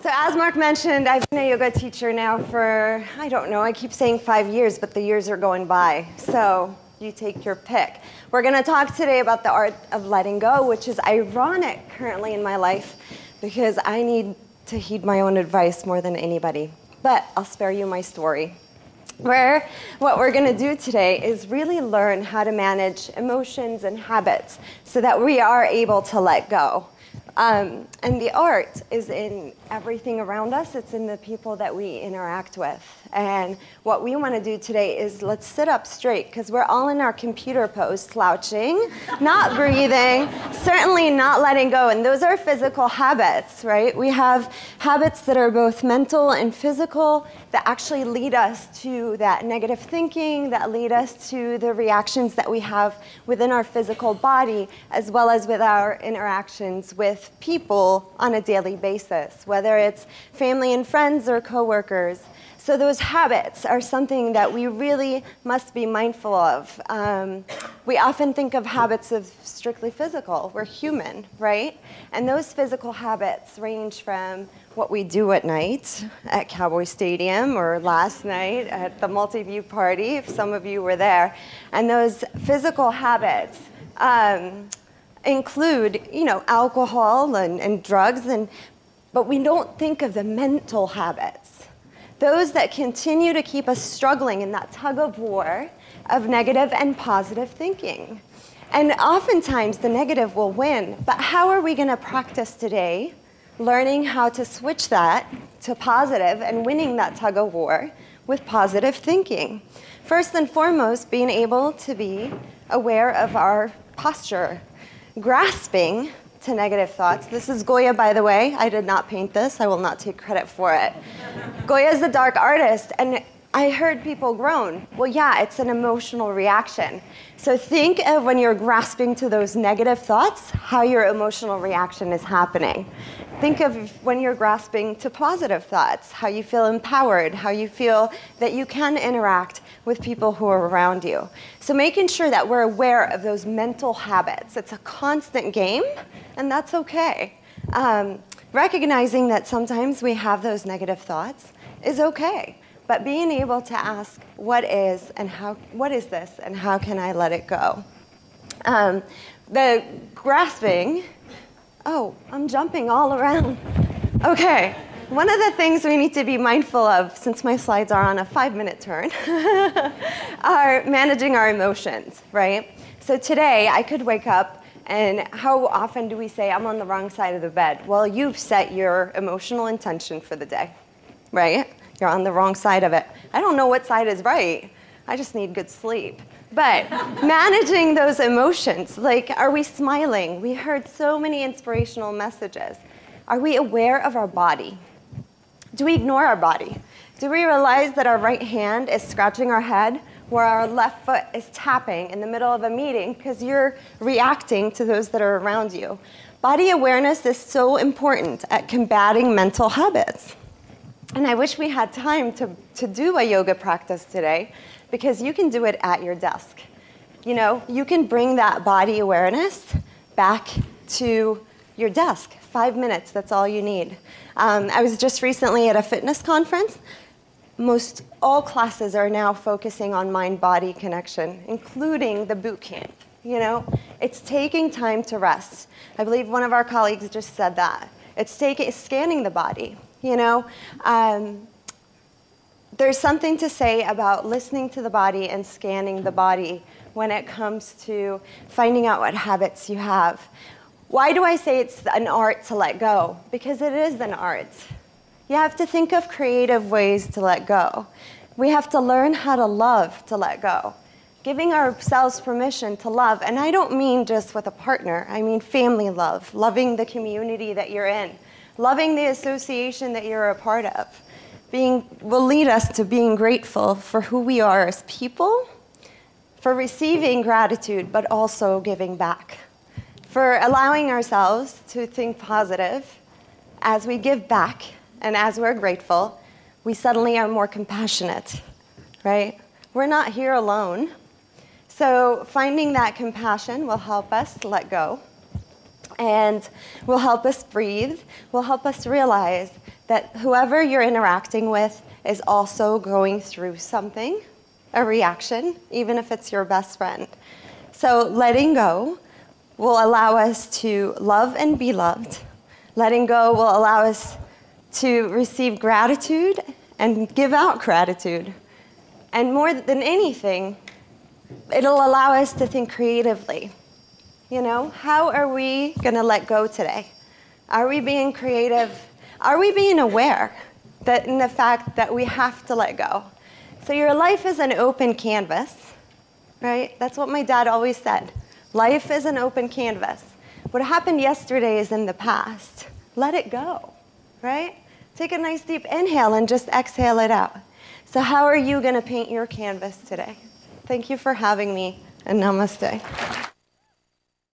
So as Mark mentioned, I've been a yoga teacher now for, I don't know, I keep saying 5 years, but the years are going by. So you take your pick. We're going to talk today about the art of letting go, which is ironic currently in my life because I need to heed my own advice more than anybody. But I'll spare you my story. What we're going to do today is really learn how to manage emotions and habits so that we are able to let go. And the art is in everything around us. It's in the people that we interact with. And what we want to do today is let's sit up straight because we're all in our computer pose, slouching, not breathing, certainly not letting go. And those are physical habits, right? We have habits that are both mental and physical that actually lead us to that negative thinking, that lead us to the reactions that we have within our physical body, as well as with our interactions with people on a daily basis, whether it's family and friends or coworkers. So those habits are something that we really must be mindful of. We often think of habits as strictly physical. We're human, right? And those physical habits range from what we do at night at Cowboy Stadium or last night at the multi-view party, if some of you were there. And those physical habits include, alcohol and drugs, but we don't think of the mental habits. Those that continue to keep us struggling in that tug of war of negative and positive thinking. And oftentimes the negative will win, but how are we going to practice today learning how to switch that to positive and winning that tug of war with positive thinking? First and foremost, being able to be aware of our posture, grasping to negative thoughts. This is Goya, by the way. I did not paint this. I will not take credit for it. Goya is a dark artist, and I heard people groan. Well, yeah, it's an emotional reaction. So think of when you're grasping to those negative thoughts, how your emotional reaction is happening. Think of when you're grasping to positive thoughts, how you feel empowered, how you feel that you can interact with people who are around you. So making sure that we're aware of those mental habits. It's a constant game, and that's okay. Recognizing that sometimes we have those negative thoughts is okay. But being able to ask, what is this, and how can I let it go? The grasping, oh, I'm jumping all around. Okay, one of the things we need to be mindful of, since my slides are on a 5-minute turn, are managing our emotions, right? So today, I could wake up, and how often do we say, I'm on the wrong side of the bed? Well, you've set your emotional intention for the day, right? You're on the wrong side of it. I don't know what side is right. I just need good sleep. But managing those emotions, like, are we smiling? We heard so many inspirational messages. Are we aware of our body? Do we ignore our body? Do we realize that our right hand is scratching our head where our left foot is tapping in the middle of a meeting because you're reacting to those that are around you? Body awareness is so important at combating mental habits. And I wish we had time to do a yoga practice today because you can do it at your desk. You can bring that body awareness back to your desk. 5 minutes, that's all you need. I was just recently at a fitness conference. All classes are now focusing on mind-body connection, including the boot camp. It's taking time to rest. I believe one of our colleagues just said that. It's scanning the body. There's something to say about listening to the body and scanning the body when it comes to finding out what habits you have. Why do I say it's an art to let go? Because it is an art. You have to think of creative ways to let go. We have to learn how to love to let go. Giving ourselves permission to love, and I don't mean just with a partner, I mean family love, loving the community that you're in, loving the association that you're a part of. Will lead us to being grateful for who we are as people, for receiving gratitude, but also giving back, for allowing ourselves to think positive. As we give back and as we're grateful, we suddenly are more compassionate, right? We're not here alone. So finding that compassion will help us let go and will help us breathe, will help us realize that whoever you're interacting with is also going through something, a reaction, even if it's your best friend. So letting go will allow us to love and be loved. Letting go will allow us to receive gratitude and give out gratitude. And more than anything, it'll allow us to think creatively. You know, how are we going to let go today? Are we being creative? Are we being aware that in the fact that we have to let go? So your life is an open canvas, right? That's what my dad always said. Life is an open canvas. What happened yesterday is in the past. Let it go, right? Take a nice deep inhale and just exhale it out. So how are you going to paint your canvas today? Thank you for having me, and namaste.